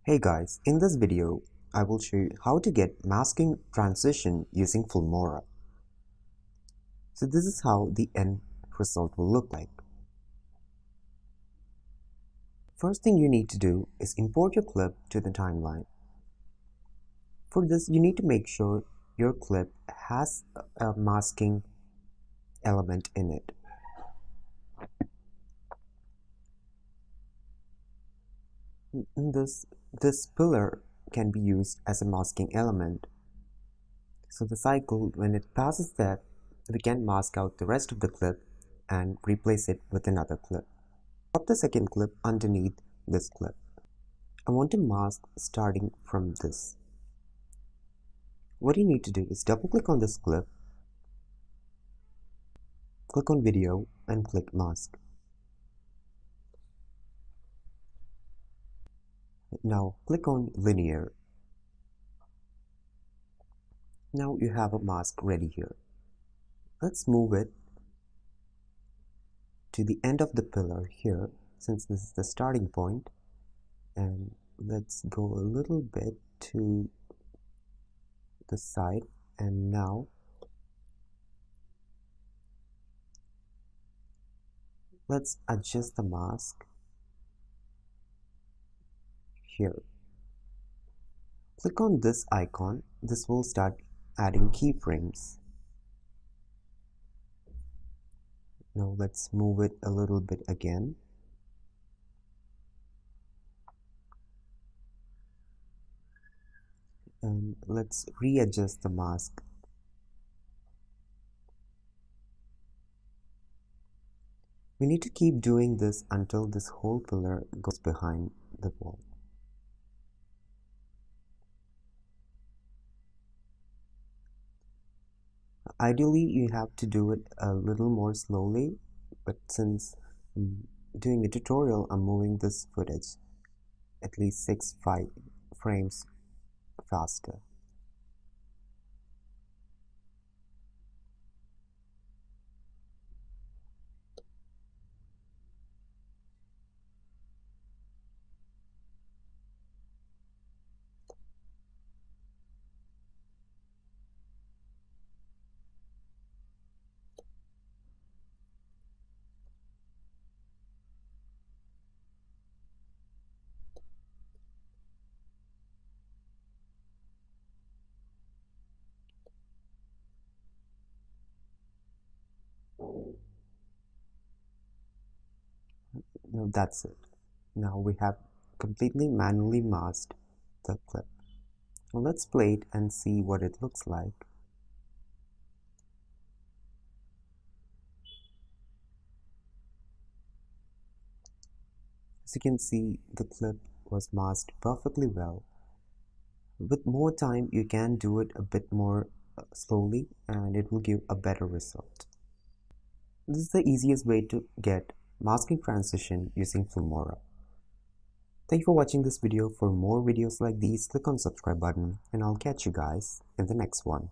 Hey guys, in this video, I will show you how to get masking transition using Filmora. So this is how the end result will look like. First thing you need to do is import your clip to the timeline. For this, you need to make sure your clip has a masking element in it. This pillar can be used as a masking element. So the cycle, when it passes that, we can mask out the rest of the clip and replace it with another clip. Drop the second clip underneath this clip. I want to mask starting from this. What you need to do is double click on this clip, click on video and click mask. Now click on linear. Now you have a mask ready here. Let's move it to the end of the pillar here, since this is the starting point, and let's go a little bit to the side, and now let's adjust the mask here. Click on this icon. This will start adding keyframes. Now let's move it a little bit again. And let's readjust the mask. We need to keep doing this until this whole pillar goes behind the wall. Ideally, you have to do it a little more slowly, but since I'm doing a tutorial, I'm moving this footage at least 5 frames faster. Now that's it. Now we have completely manually masked the clip. Now let's play it and see what it looks like. As you can see, the clip was masked perfectly well. With more time, you can do it a bit more slowly and it will give a better result. This is the easiest way to get masking transition using Filmora. Thank you for watching this video. For more videos like these, click on subscribe button and I'll catch you guys in the next one.